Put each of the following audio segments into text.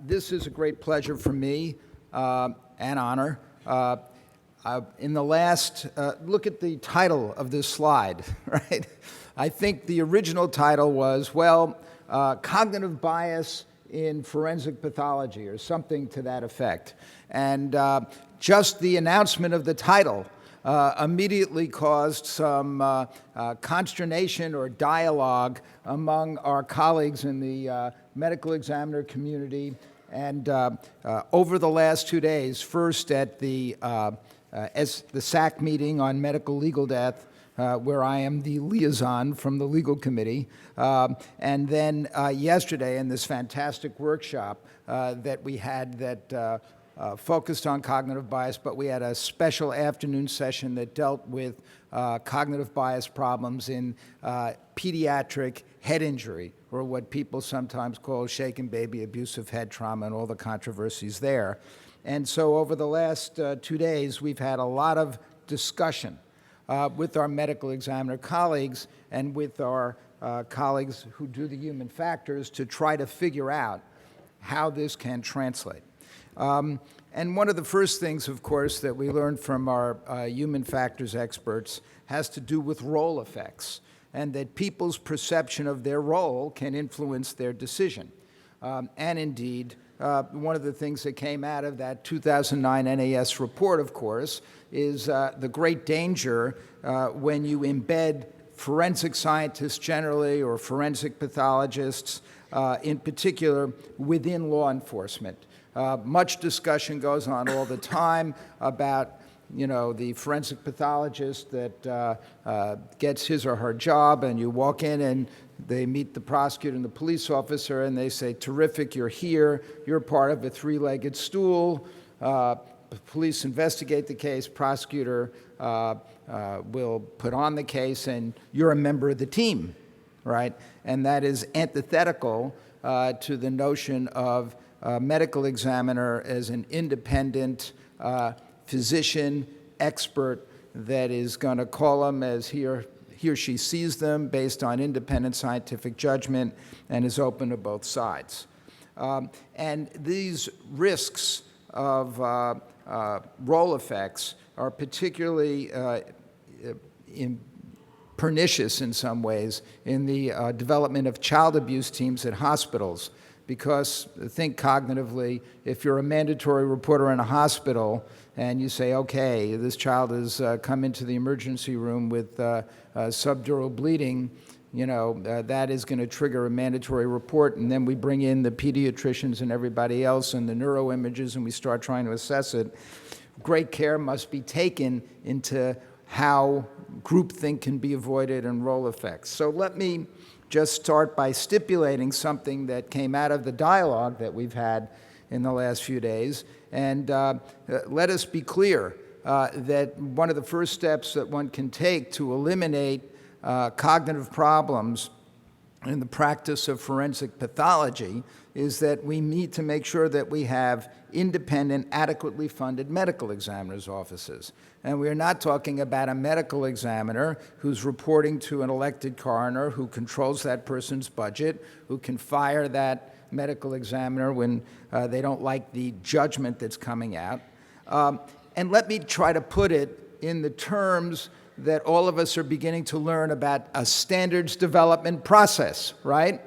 This is a great pleasure for me and honor. In the last, look at the title of this slide, right? I think the original title was, cognitive bias in forensic pathology or something to that effect. And just the announcement of the title immediately caused some consternation or dialogue among our colleagues in the medical examiner community. And over the last 2 days, first at the SAC meeting on medical legal death, where I am the liaison from the legal committee, and then yesterday in this fantastic workshop that we had that focused on cognitive bias, but we had a special afternoon session that dealt with cognitive bias problems in pediatric head injury, or what people sometimes call shaken baby abusive head trauma, and all the controversies there. And so over the last 2 days, we've had a lot of discussion with our medical examiner colleagues and with our colleagues who do the human factors to try to figure out how this can translate. And one of the first things, of course, that we learned from our human factors experts has to do with role effects, and that people's perception of their role can influence their decision. And indeed, one of the things that came out of that 2009 NAS report, of course, is the great danger when you embed forensic scientists generally or forensic pathologists in particular within law enforcement. Much discussion goes on all the time about the forensic pathologist that gets his or her job, and you walk in and they meet the prosecutor and the police officer, and they say, terrific, you're here, you're part of a three-legged stool. Police investigate the case, prosecutor will put on the case, and you're a member of the team, right? And that is antithetical to the notion of a medical examiner as an independent physician, expert that is going to call them as he or she sees them based on independent scientific judgment and is open to both sides. And these risks of role effects are particularly pernicious in some ways in the development of child abuse teams at hospitals. Because think cognitively, if you're a mandatory reporter in a hospital and you say, okay, this child has come into the emergency room with subdural bleeding, that is going to trigger a mandatory report, and then we bring in the pediatricians and everybody else and the neuroimages and we start trying to assess it. Great care must be taken into how groupthink can be avoided and role effects. So let me just start by stipulating something that came out of the dialogue that we've had in the last few days. And let us be clear that one of the first steps that one can take to eliminate cognitive problems in the practice of forensic pathology is that we need to make sure that we have independent, adequately funded medical examiners' offices. And we're not talking about a medical examiner who's reporting to an elected coroner who controls that person's budget, who can fire that medical examiner when they don't like the judgment that's coming out. And let me try to put it in the terms that all of us are beginning to learn about a standards development process, right?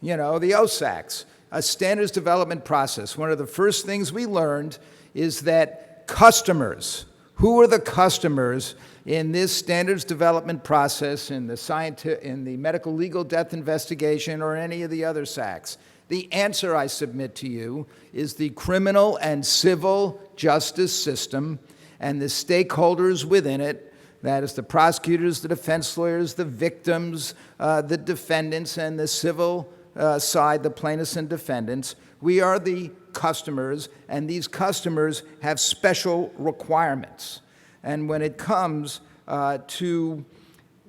The OSACs, a standards development process. One of the first things we learned is that customers, who are the customers in this standards development process in the medical legal death investigation or any of the other SACs? The answer, I submit to you, is the criminal and civil justice system and the stakeholders within it. That is the prosecutors, the defense lawyers, the victims, the defendants, and the civil side, the plaintiffs and defendants. We are the customers, and these customers have special requirements. And when it comes to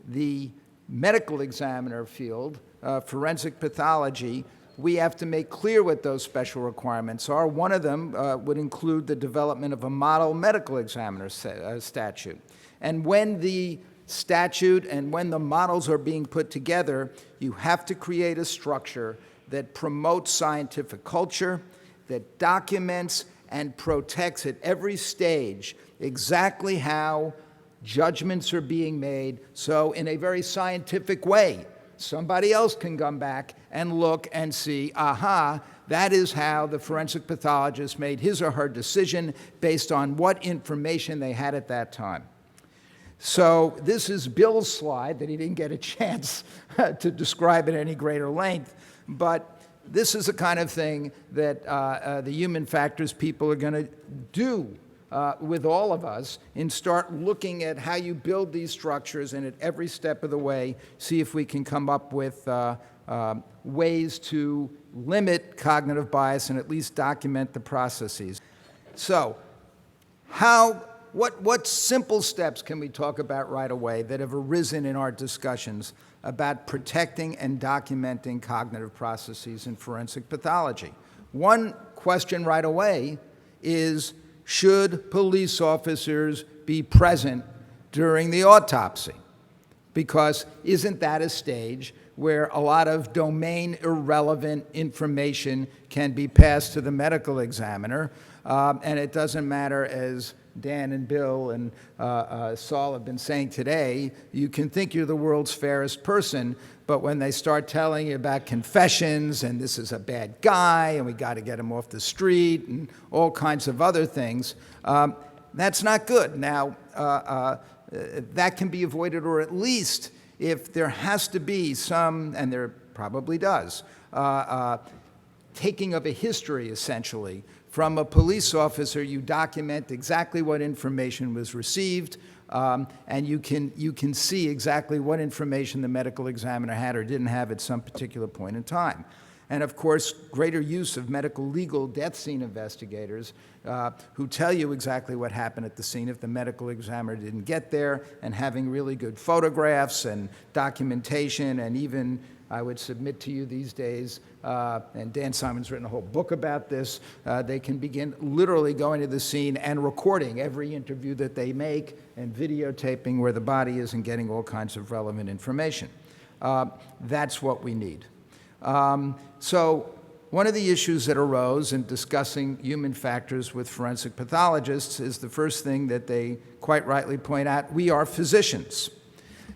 the medical examiner field, forensic pathology, we have to make clear what those special requirements are. One of them would include the development of a model medical examiner statute. And when the statute and when the models are being put together, you have to create a structure that promotes scientific culture, that documents and protects at every stage exactly how judgments are being made, so in a very scientific way, somebody else can come back and look and see, aha, that is how the forensic pathologist made his or her decision based on what information they had at that time. So this is Bill's slide that he didn't get a chance to describe at any greater length, but this is the kind of thing that the human factors people are going to do with all of us, and start looking at how you build these structures, and at every step of the way, see if we can come up with ways to limit cognitive bias and at least document the processes. So what simple steps can we talk about right away that have arisen in our discussions about protecting and documenting cognitive processes in forensic pathology? One question right away is, should police officers be present during the autopsy? Because isn't that a stage where a lot of domain irrelevant information can be passed to the medical examiner, and it doesn't matter, as Dan and Bill and Saul have been saying today, you can think you're the world's fairest person, but when they start telling you about confessions and this is a bad guy and we got to get him off the street and all kinds of other things, that's not good. Now, that can be avoided, or at least if there has to be some, and there probably does, taking of a history, essentially. From a police officer, you document exactly what information was received, and you can see exactly what information the medical examiner had or didn't have at some particular point in time. And of course, greater use of medical legal death scene investigators who tell you exactly what happened at the scene if the medical examiner didn't get there, and having really good photographs and documentation, and even, I would submit to you these days, and Dan Simon's written a whole book about this, they can begin literally going to the scene and recording every interview that they make and videotaping where the body is and getting all kinds of relevant information. That's what we need. So one of the issues that arose in discussing human factors with forensic pathologists is the first thing that they quite rightly point out: we are physicians.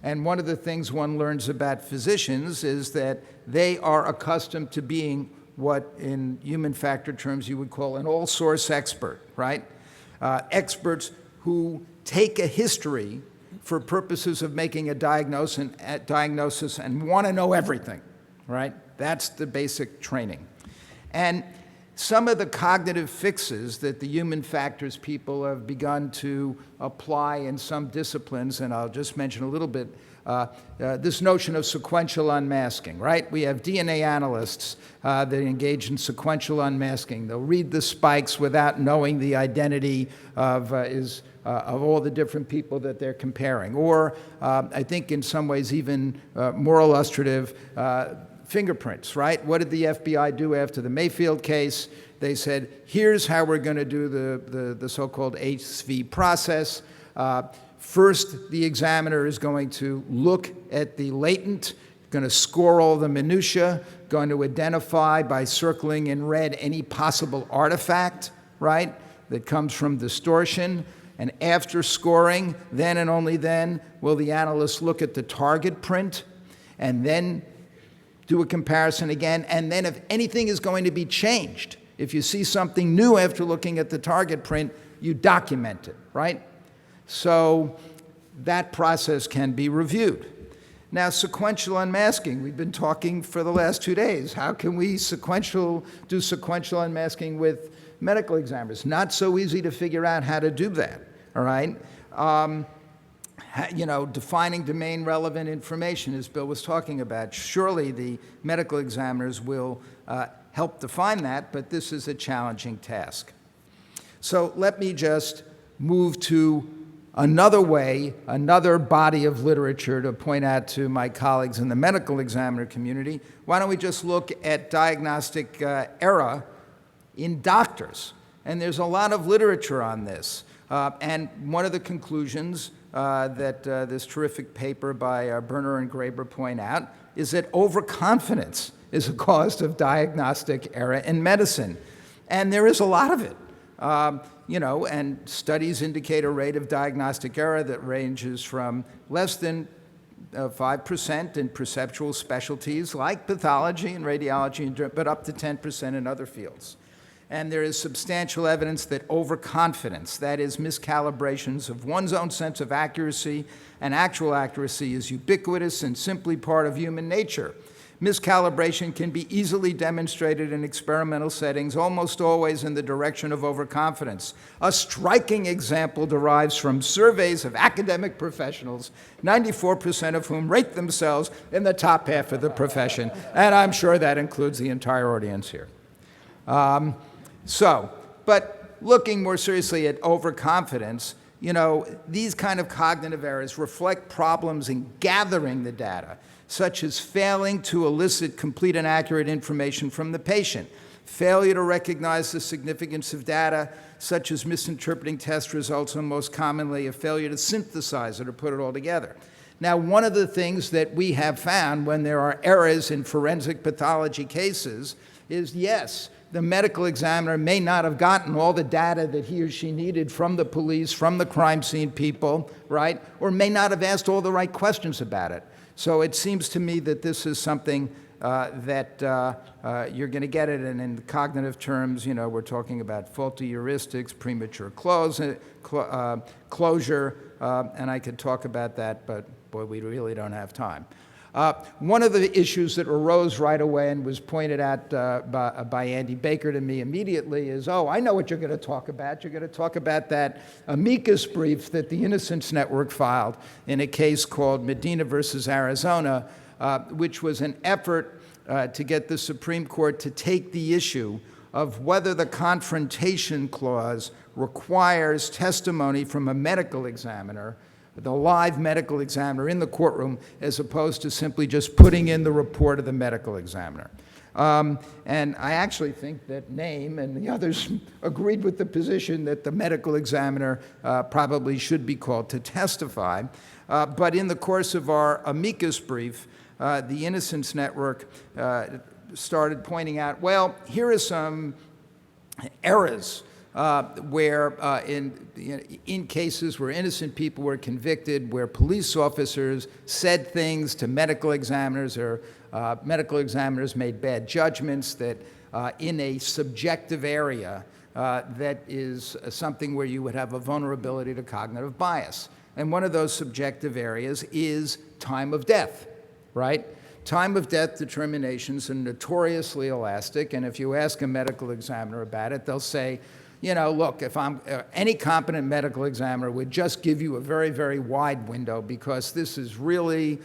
And one of the things one learns about physicians is that they are accustomed to being what in human factor terms you would call an all-source expert, right? Experts who take a history for purposes of making a diagnosis and want to know everything, right? That's the basic training. And some of the cognitive fixes that the human factors people have begun to apply in some disciplines, and I'll just mention a little bit, this notion of sequential unmasking, right? We have DNA analysts that engage in sequential unmasking. They'll read the spikes without knowing the identity of all the different people that they're comparing. Or I think in some ways even more illustrative, fingerprints, right? What did the FBI do after the Mayfield case? They said, here's how we're going to do the so-called HV process. First, the examiner is going to look at the latent, going to score all the minutia, going to identify by circling in red any possible artifact, right, that comes from distortion. And after scoring, then and only then will the analyst look at the target print and then do a comparison again. And then if anything is going to be changed, if you see something new after looking at the target print, you document it, right? So that process can be reviewed. Now, sequential unmasking, we've been talking for the last 2 days. How can we do sequential unmasking with medical examiners? Not so easy to figure out how to do that, all right? Defining domain relevant information, as Bill was talking about. Surely the medical examiners will help define that, but this is a challenging task. So let me just move to another way, another body of literature to point out to my colleagues in the medical examiner community. Why don't we just look at diagnostic error in doctors? And there's a lot of literature on this. And one of the conclusions that this terrific paper by Berner and Graeber point out is that overconfidence is a cause of diagnostic error in medicine. And there is a lot of it. And studies indicate a rate of diagnostic error that ranges from less than 5% in perceptual specialties like pathology and radiology, but up to 10% in other fields. And there is substantial evidence that overconfidence, that is, miscalibrations of one's own sense of accuracy and actual accuracy, is ubiquitous and simply part of human nature. Miscalibration can be easily demonstrated in experimental settings, almost always in the direction of overconfidence. A striking example derives from surveys of academic professionals, 94% of whom rate themselves in the top half of the profession, and I'm sure that includes the entire audience here. But looking more seriously at overconfidence, these kind of cognitive errors reflect problems in gathering the data, such as failing to elicit complete and accurate information from the patient, failure to recognize the significance of data, such as misinterpreting test results, and most commonly, a failure to synthesize it or put it all together. Now, one of the things that we have found when there are errors in forensic pathology cases is, yes, the medical examiner may not have gotten all the data that he or she needed from the police, from the crime scene people, right? Or may not have asked all the right questions about it. So it seems to me that this is something that you're going to get it, and in cognitive terms, we're talking about faulty heuristics, premature closure, and I could talk about that, but boy, we really don't have time. One of the issues that arose right away and was pointed out by Andy Baker to me immediately is, I know what you're going to talk about. You're going to talk about that amicus brief that the Innocence Network filed in a case called Medina versus Arizona, which was an effort to get the Supreme Court to take the issue of whether the confrontation clause requires testimony from a medical examiner, the live medical examiner in the courtroom, as opposed to simply just putting in the report of the medical examiner. And I actually think that Name and the others agreed with the position that the medical examiner probably should be called to testify. But in the course of our amicus brief, the Innocence Network started pointing out, well, here are some errors where in cases where innocent people were convicted, where police officers said things to medical examiners, or medical examiners made bad judgments, that in a subjective area that is something where you would have a vulnerability to cognitive bias. And one of those subjective areas is time of death, right? Time of death determinations are notoriously elastic, and if you ask a medical examiner about it, they'll say, look, if I'm any competent medical examiner would just give you a very, very wide window, because this is really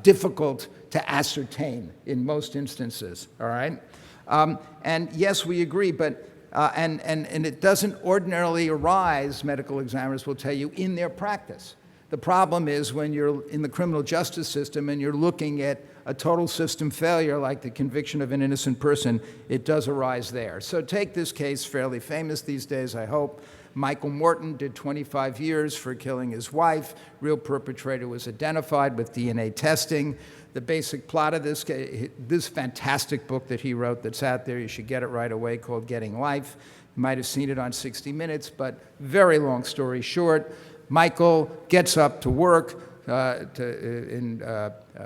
difficult to ascertain in most instances, all right? And yes, we agree, but and it doesn't ordinarily arise, medical examiners will tell you, in their practice. The problem is when you're in the criminal justice system and you're looking at a total system failure like the conviction of an innocent person, it does arise there. So take this case, fairly famous these days, I hope. Michael Morton did 25 years for killing his wife. Real perpetrator was identified with DNA testing. The basic plot of this case, this fantastic book that he wrote that's out there, you should get it right away, called Getting Life. You might have seen it on 60 Minutes, but very long story short, Michael gets up to work in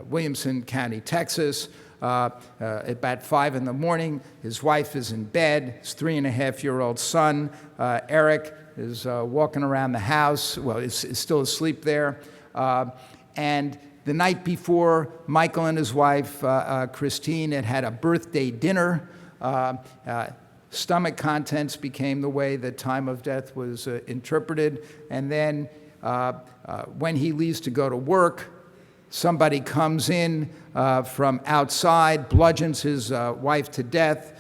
Williamson County, Texas, at about 5 in the morning. His wife is in bed. His 3.5-year-old son, Eric, is walking around the house. Well, is still asleep there. And the night before, Michael and his wife, Christine, had a birthday dinner. Stomach contents became the way that time of death was interpreted. And then when he leaves to go to work, somebody comes in from outside, bludgeons his wife to death,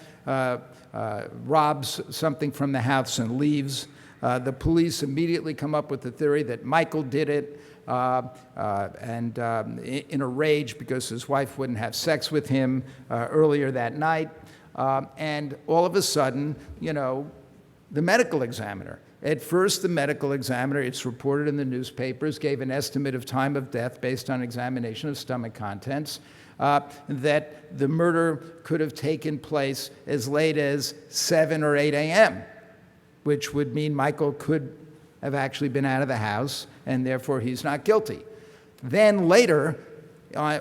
robs something from the house and leaves. The police immediately come up with the theory that Michael did it, and in a rage because his wife wouldn't have sex with him earlier that night. And all of a sudden, the medical examiner. At first, the medical examiner, it's reported in the newspapers, gave an estimate of time of death based on examination of stomach contents. that the murder could have taken place as late as 7 or 8 a.m., which would mean Michael could have actually been out of the house, and therefore he's not guilty. Then later,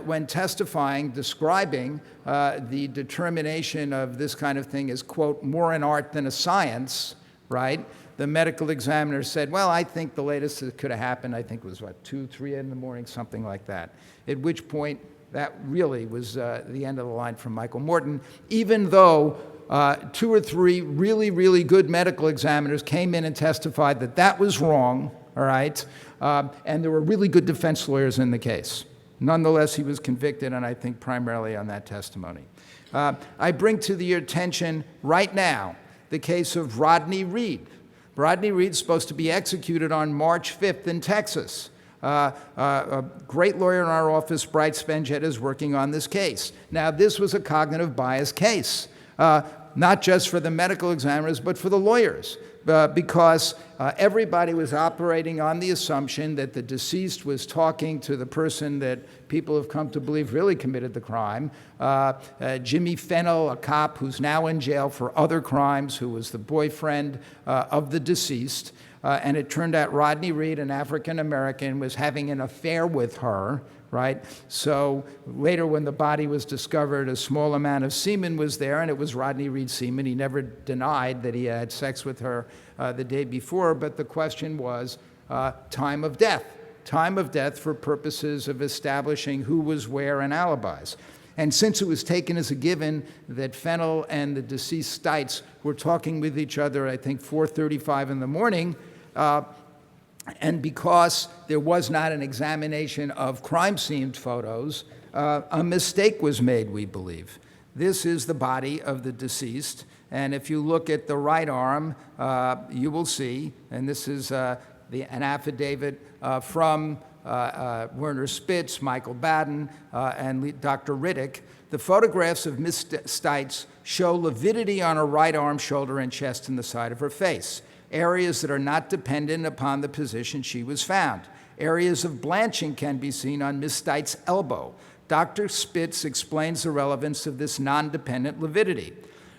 when testifying, describing the determination of this kind of thing as, quote, more an art than a science, right? The medical examiner said, well, I think the latest that could have happened, I think was, 2, 3 in the morning, something like that. At which point, that really was the end of the line from Michael Morton, even though 2 or 3 really, really good medical examiners came in and testified that that was wrong, all right? And there were really good defense lawyers in the case. Nonetheless, he was convicted, and I think primarily on that testimony. I bring to your attention right now the case of Rodney Reed. Rodney Reed's supposed to be executed on March 5th in Texas. A great lawyer in our office, Bryce Spenjet, is working on this case. Now, this was a cognitive bias case, not just for the medical examiners, but for the lawyers, because everybody was operating on the assumption that the deceased was talking to the person that people have come to believe really committed the crime, Jimmy Fennell, a cop who's now in jail for other crimes, who was the boyfriend of the deceased. And it turned out Rodney Reed, an African-American, was having an affair with her, right? So later when the body was discovered, a small amount of semen was there, and it was Rodney Reed's semen. He never denied that he had sex with her the day before, but the question was time of death for purposes of establishing who was where and alibis. And since it was taken as a given that Fennell and the deceased Stites were talking with each other, I think 4:35 in the morning, and because there was not an examination of crime scene photos, a mistake was made, we believe. This is the body of the deceased, and if you look at the right arm, you will see, and this is an affidavit from Werner Spitz, Michael Baden, and Dr. Riddick. The photographs of Ms. Stites show lividity on her right arm, shoulder, and chest and the side of her face, areas that are not dependent upon the position she was found. Areas of blanching can be seen on Ms. Stites' elbow. Dr. Spitz explains the relevance of this non-dependent lividity.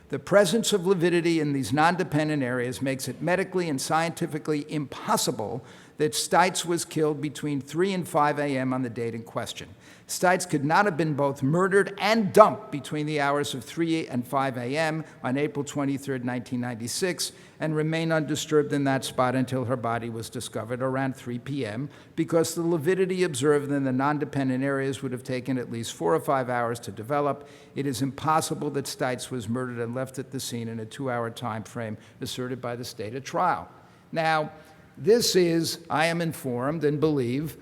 The presence of lividity in these non-dependent areas makes it medically and scientifically impossible that Stites was killed between 3 and 5 a.m. on the date in question. Stites could not have been both murdered and dumped between the hours of 3 and 5 a.m. on April 23, 1996, and remain undisturbed in that spot until her body was discovered around 3 p.m., because the lividity observed in the non-dependent areas would have taken at least 4 or 5 hours to develop. It is impossible that Stites was murdered and left at the scene in a 2-hour time frame asserted by the state at trial. Now, this is, I am informed and believe,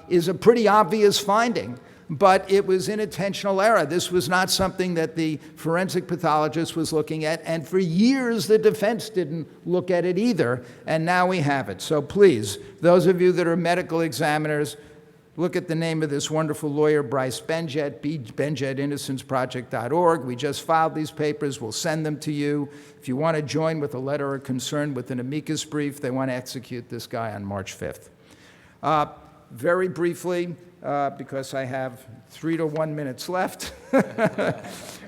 is a pretty obvious finding, but it was inattentional error. This was not something that the forensic pathologist was looking at, and for years the defense didn't look at it either, and now we have it. So please, those of you that are medical examiners, look at the name of this wonderful lawyer, Bryce Spenjet, benjetinnocenceproject.org. We just filed these papers. We'll send them to you. If you want to join with a letter of concern with an amicus brief, they want to execute this guy on March 5th. Very briefly, because I have 3 to 1 minutes left,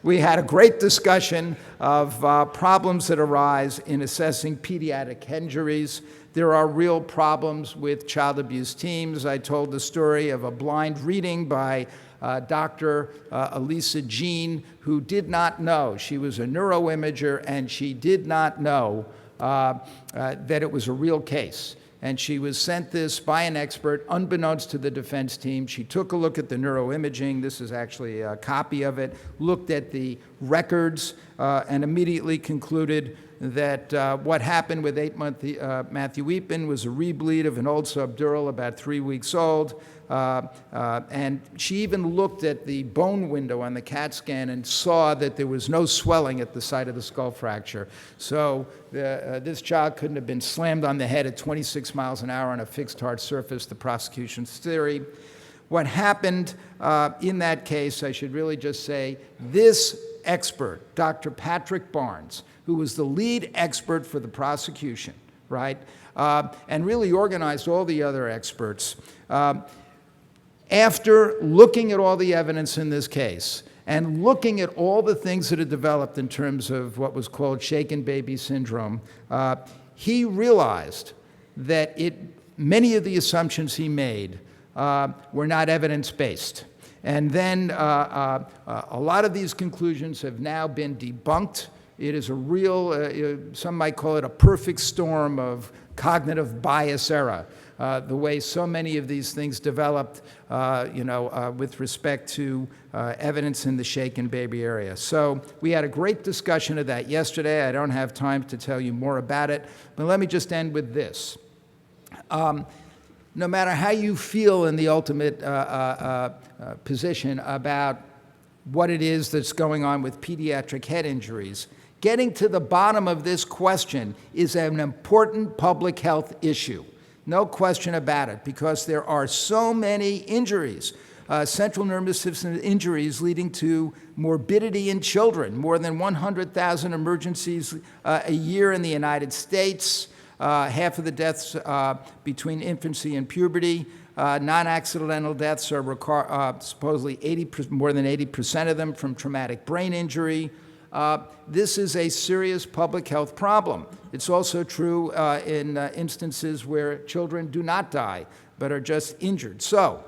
we had a great discussion of problems that arise in assessing pediatric injuries. There are real problems with child abuse teams. I told the story of a blind reading by Dr. Elisa Jean, who did not know. She was a neuroimager, and she did not know that it was a real case. And she was sent this by an expert, unbeknownst to the defense team. She took a look at the neuroimaging. This is actually a copy of it. Looked at the records and immediately concluded that what happened with 8-month Matthew Eapen was a rebleed of an old subdural about 3 weeks old. And she even looked at the bone window on the CAT scan and saw that there was no swelling at the site of the skull fracture. So this child couldn't have been slammed on the head at 26 miles an hour on a fixed hard surface, the prosecution's theory. What happened in that case, I should really just say, this expert, Dr. Patrick Barnes, who was the lead expert for the prosecution, right, and really organized all the other experts, After looking at all the evidence in this case and looking at all the things that had developed in terms of what was called shaken baby syndrome, he realized that many of the assumptions he made were not evidence-based. And then a lot of these conclusions have now been debunked. It is a real, some might call it a perfect storm of cognitive bias era, the way so many of these things developed, with respect to evidence in the shaken baby area. So we had a great discussion of that yesterday. I don't have time to tell you more about it, but let me just end with this. No matter how you feel in the ultimate position about what it is that's going on with pediatric head injuries, getting to the bottom of this question is an important public health issue. No question about it, because there are so many injuries, central nervous system injuries leading to morbidity in children, more than 100,000 emergencies a year in the United States, half of the deaths between infancy and puberty. Non-accidental deaths are supposedly more than 80% of them from traumatic brain injury. This is a serious public health problem. It's also true in instances where children do not die, but are just injured. So,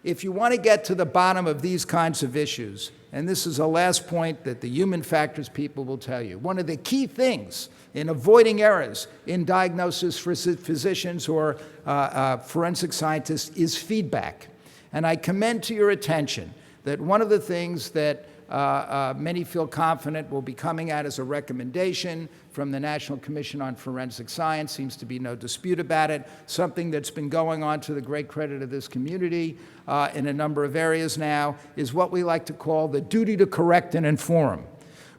if you want to get to the bottom of these kinds of issues, and this is a last point that the human factors people will tell you, one of the key things in avoiding errors in diagnosis for physicians or forensic scientists is feedback. And I commend to your attention that one of the things that many feel confident will be coming out as a recommendation from the National Commission on Forensic Science, seems to be no dispute about it, something that's been going on to the great credit of this community in a number of areas now, is what we like to call the duty to correct and inform.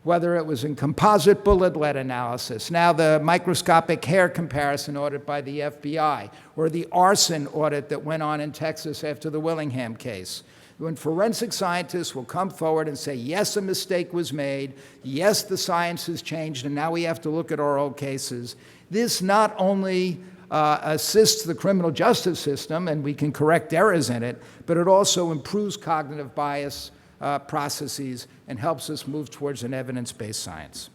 Whether it was in composite bullet lead analysis, now the microscopic hair comparison audit by the FBI, or the arson audit that went on in Texas after the Willingham case. When forensic scientists will come forward and say, yes, a mistake was made, yes, the science has changed, and now we have to look at our old cases, this not only assists the criminal justice system, and we can correct errors in it, but it also improves cognitive bias processes and helps us move towards an evidence-based science.